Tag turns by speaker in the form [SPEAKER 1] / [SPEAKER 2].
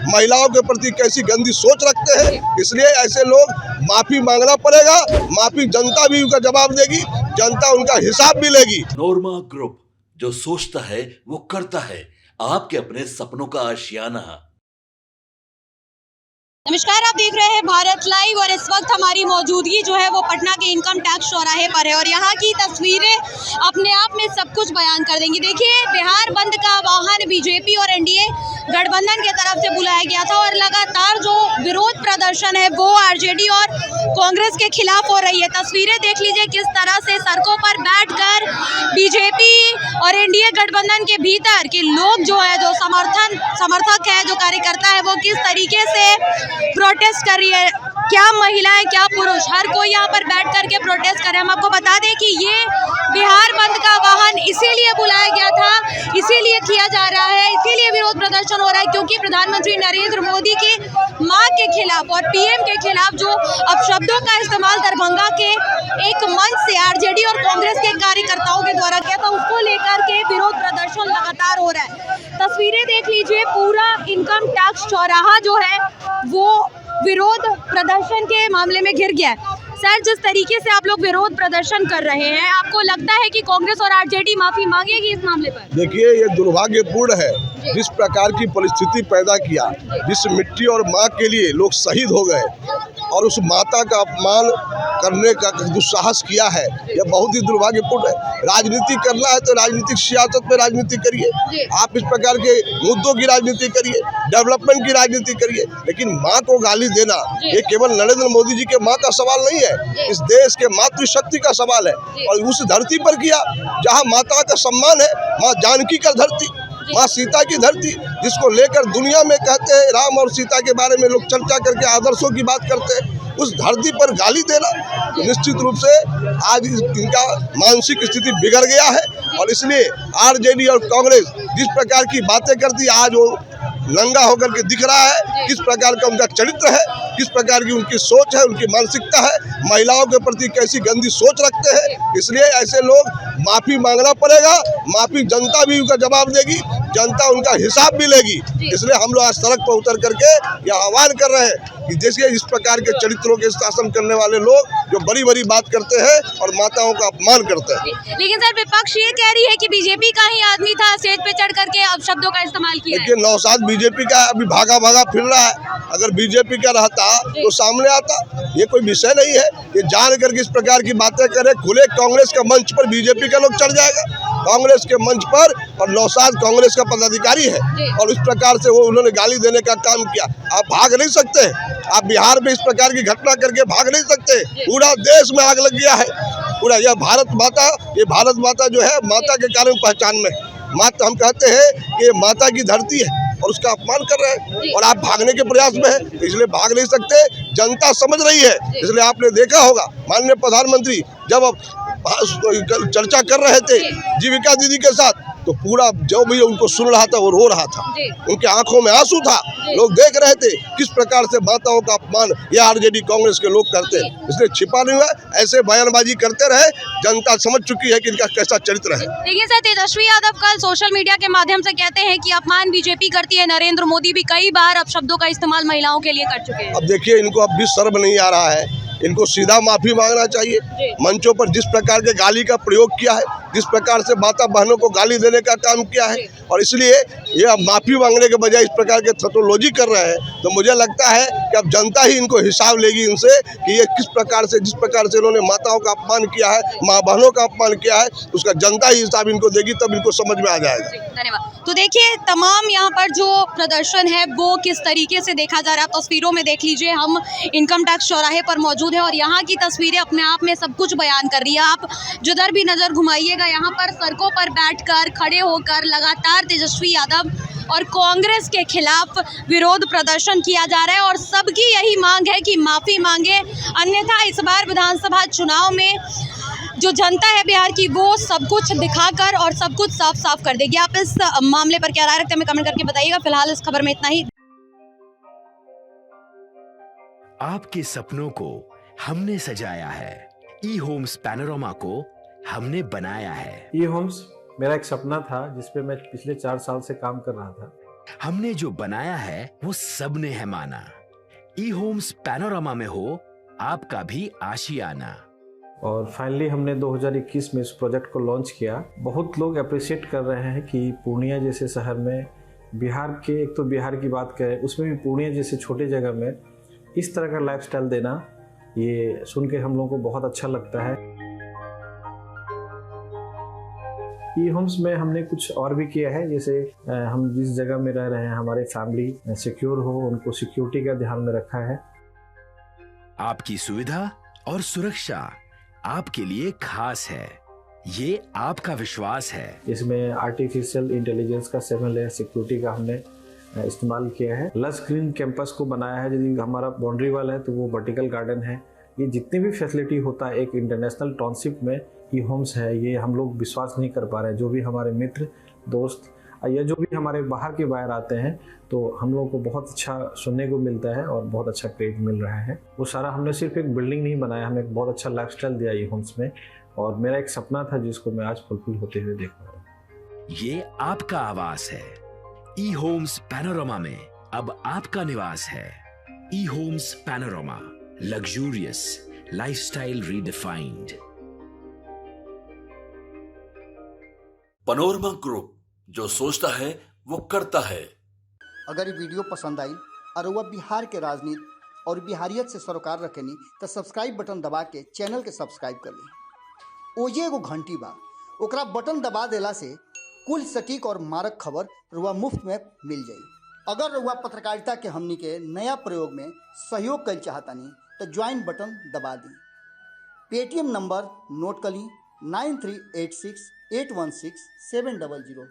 [SPEAKER 1] महिलाओं के प्रति कैसी गंदी सोच रखते हैं। इसलिए ऐसे लोग माफी मांगना पड़ेगा। माफी जनता भी उनका जवाब देगी, जनता उनका हिसाब भी लेगी।
[SPEAKER 2] नोरमा ग्रुप, जो सोचता है वो करता है, आपके अपने सपनों का आशियाना।
[SPEAKER 3] नमस्कार, आप देख रहे हैं भारत लाइव और इस वक्त हमारी मौजूदगी जो है वो पटना के इनकम टैक्स चौराहे पर है और यहाँ की तस्वीरें अपने आप में सब कुछ बयान कर देंगी। देखिए, बिहार बंद का आह्वान बीजेपी और एनडीए गठबंधन की तरफ से बुलाया गया था और लगातार जो विरोध प्रदर्शन है वो आरजेडी और कांग्रेस के खिलाफ हो रही है। तस्वीरें देख लीजिए किस तरह से सड़कों पर बैठकर बीजेपी और एनडीए गठबंधन के भीतर के लोग जो है, जो समर्थक है, जो कार्यकर्ता है, वो किस तरीके से प्रोटेस्ट कर रही है। क्या महिलाएं, क्या पुरुष, हर कोई यहाँ पर बैठ करके प्रोटेस्ट कर रहे हैं। हम आपको बता दें कि ये बिहार बंद का आह्वान इसीलिए बुलाया गया था, इसीलिए किया जा रहा है, इसीलिए विरोध प्रदर्शन हो रहा है क्योंकि प्रधानमंत्री नरेंद्र मोदी की मां के खिलाफ और पीएम के खिलाफ जो अपशब्दों का इस्तेमाल दरभंगा के एक मंच से आरजेडी और कांग्रेस के कार्यकर्ताओं के द्वारा किया था, उसको लेकर के विरोध प्रदर्शन लगातार हो रहा है। तस्वीरें देख लीजिए, पूरा इनकम टैक्स चौराहा जो है वो विरोध प्रदर्शन के मामले में घिर गया है। सर, जिस तरीके से आप लोग विरोध प्रदर्शन कर रहे हैं, आपको लगता है कि कांग्रेस और आरजेडी माफी मांगेगी इस मामले पर?
[SPEAKER 1] देखिए, ये दुर्भाग्यपूर्ण है जिस प्रकार की परिस्थिति पैदा किया, जिस मिट्टी और माँ के लिए लोग शहीद हो गए और उस माता का अपमान करने का दुस्साहस किया है, यह बहुत ही दुर्भाग्यपूर्ण है। राजनीति करना है तो राजनीतिक सियासत में राजनीति करिए, आप इस प्रकार के मुद्दों की राजनीति करिए, डेवलपमेंट की राजनीति करिए, लेकिन माँ को गाली देना ये केवल नरेंद्र मोदी जी के माँ का सवाल नहीं है, इस देश के मातृशक्ति का सवाल है। और उस धरती पर किया जहाँ माता का सम्मान है, माँ जानकी का धरती, माँ सीता की धरती, जिसको लेकर दुनिया में कहते हैं राम और सीता के बारे में लोग चर्चा करके आदर्शों की बात करते हैं, उस धरती पर गाली देना तो निश्चित रूप से आज इनका मानसिक स्थिति बिगड़ गया है। और इसलिए आरजेडी और कांग्रेस जिस प्रकार की बातें करती है, आज वो नंगा होकर के दिख रहा है किस प्रकार का उनका चरित्र है, किस प्रकार की उनकी सोच है, उनकी मानसिकता है, महिलाओं के प्रति कैसी गंदी सोच रखते हैं। इसलिए ऐसे लोग माफी मांगना पड़ेगा, माफी जनता भी उनका जवाब देगी, जनता उनका हिसाब भी लेगी। इसलिए हम लोग आज सड़क पर उतर करके यह आह्वान कर रहे हैं कि जैसे इस प्रकार के चरित्रों के शासन करने वाले लोग जो बड़ी बड़ी बात करते हैं और माताओं का अपमान करते हैं।
[SPEAKER 3] लेकिन सर, विपक्ष ये कह रही है कि बीजेपी का ही आदमी था, स्टेज पे चढ़ करके अपशब्दों का इस्तेमाल किया है।
[SPEAKER 1] लेकिन नौशाद बीजेपी का अभी भागा भागा फिर रहा है, अगर बीजेपी का रहता तो सामने आता। ये कोई विषय नहीं है, ये जान करके इस प्रकार की बातें करे। खुले कांग्रेस का मंच पर बीजेपी का लोग चढ़ जाएगा, कांग्रेस के मंच पर, और नौशाद कांग्रेस का पदाधिकारी है और इस प्रकार से वो उन्होंने गाली देने का काम किया। आप भाग नहीं सकते, आप बिहार में इस प्रकार की घटना करके भाग नहीं सकते। पूरा देश में आग लग गया है, पूरा यह भारत माता जो है माता के कारण पहचान में, माता हम कहते हैं कि माता की धरती है और उसका अपमान कर रहे हैं और आप भागने के प्रयास में हैं, इसलिए भाग नहीं सकते। जनता समझ रही है, इसलिए आपने देखा होगा माननीय प्रधानमंत्री जब चर्चा कर रहे थे जीविका दीदी के साथ, तो पूरा जो भी उनको सुन रहा था वो रो रहा था, उनके आंखों में आंसू था। लोग देख रहे थे किस प्रकार से माताओं का अपमान ये आरजेडी कांग्रेस के लोग करते हैं। इसलिए छिपा नहीं हुआ, ऐसे बयानबाजी करते रहे, जनता समझ चुकी है कि इनका कैसा चरित्र है।
[SPEAKER 3] देखिए सर, तेजस्वी यादव कल सोशल मीडिया के माध्यम से कहते हैं कि अपमान बीजेपी करती है, नरेंद्र मोदी भी कई बार अपशब्दों का इस्तेमाल महिलाओं के लिए कर चुके हैं।
[SPEAKER 1] अब देखिए, इनको अब भी शर्म नहीं आ रहा है, इनको सीधा माफी मांगना चाहिए। मंचों पर जिस प्रकार के गाली का प्रयोग किया है, जिस प्रकार से माता बहनों को गाली देने का काम किया है, और इसलिए ये माफी मांगने के बजाय इस प्रकार के थ्रोटोलॉजी कर रहे हैं, तो मुझे लगता है कि अब जनता ही इनको हिसाब लेगी इनसे कि ये किस प्रकार से, जिस प्रकार से इन्होंने माताओं का अपमान किया है, माँ बहनों का अपमान किया है, उसका जनता ही हिसाब इनको देगी, तब इनको समझ में आ जाएगा।
[SPEAKER 3] धन्यवाद। तो देखिए, तमाम यहाँ पर जो प्रदर्शन है वो किस तरीके से देखा जा रहा है, तस्वीरों में देख लीजिए। हम इनकम टैक्स चौराहे पर मौजूद हैं और यहाँ की तस्वीरें अपने आप में सब कुछ बयान कर रही है। आप जिधर भी नज़र घुमाइएगा, यहाँ पर सड़कों पर बैठकर, खड़े होकर लगातार तेजस्वी यादव और कांग्रेस के खिलाफ विरोध प्रदर्शन किया जा रहा है और सबकी यही मांग है कि माफ़ी मांगे, अन्यथा इस बार विधानसभा चुनाव में जो जनता है बिहार की, वो सब कुछ दिखाकर और सब कुछ साफ साफ कर देगी। आप इस मामले पर क्या राय रखते हैं, हमें कमेंट करके बताइएगा। फिलहाल इस खबर में इतना ही।
[SPEAKER 4] आपके सपनों को हमने सजाया है, ई होम्स पैनोरमा को हमने बनाया है।
[SPEAKER 5] ई होम्स मेरा एक सपना था जिसपे मैं पिछले 4 साल से काम कर रहा था।
[SPEAKER 4] हमने जो बनाया है वो सबने है माना। ई होम्स पैनोरामा में हो आपका भी आशियाना।
[SPEAKER 5] और फाइनली हमने 2021 में इस प्रोजेक्ट को लॉन्च किया। बहुत लोग अप्रिशिएट कर रहे हैं कि पूर्णिया जैसे शहर में, बिहार के, एक तो बिहार की बात करें उसमें भी पूर्णिया जैसे छोटे जगह में इस तरह का लाइफस्टाइल देना, ये सुन के हम लोगों को बहुत अच्छा लगता है। ई होम्स में हमने कुछ और भी किया है, जैसे हम जिस जगह में रह रहे हैं हमारे फैमिली सिक्योर हो, उनको सिक्योरिटी का ध्यान में रखा है।
[SPEAKER 4] आपकी सुविधा और सुरक्षा आपके लिए खास है, ये आपका विश्वास है।
[SPEAKER 5] इसमें आर्टिफिशियल इंटेलिजेंस का 7 लेयर सिक्योरिटी का हमने इस्तेमाल किया है। लस ग्रीन कैंपस को बनाया है। यदि हमारा बाउंड्री वाल है तो वो वर्टिकल गार्डन है। ये जितनी भी फैसिलिटी होता है एक इंटरनेशनल टाउनशिप में ई होम्स है, ये हम लोग विश्वास नहीं कर पा रहे हैं। जो भी हमारे मित्र दोस्त या जो भी हमारे बाहर के बाहर आते हैं तो हम लोगों को बहुत अच्छा सुनने को मिलता है और बहुत अच्छा क्रेडिट मिल रहा है। वो सारा हमने सिर्फ एक बिल्डिंग नहीं बनाया, हमें एक बहुत अच्छा लाइफस्टाइल दिया ई होम्स में, और मेरा एक सपना था जिसको मैं आज फुलफिल होते हुए देख रहा हूँ।
[SPEAKER 4] ये आपका आवास है। ई होम्स पैनोरामा में अब आपका निवास है। E homes Panorama, luxurious lifestyle redefined.
[SPEAKER 2] Panorama group, जो सोचता है वो करता है।
[SPEAKER 6] अगर ये वीडियो पसंद आई और वह बिहार के राजनीति और बिहारियत से सरोकार रखेनी तो सब्सक्राइब बटन दबा के चैनल के सब्सक्राइब कर ली। ओजे एगो घंटी बा, ओकरा बटन दबा देला से कुल सटीक और मारक खबर रुआ मुफ्त में मिल जाई। अगर रुआ पत्रकारिता के हमनी के नया प्रयोग में सहयोग कर चाहतानी तो ज्वाइन बटन दबा दी। पेटीएम नंबर नोट कर ली 9386 816 700।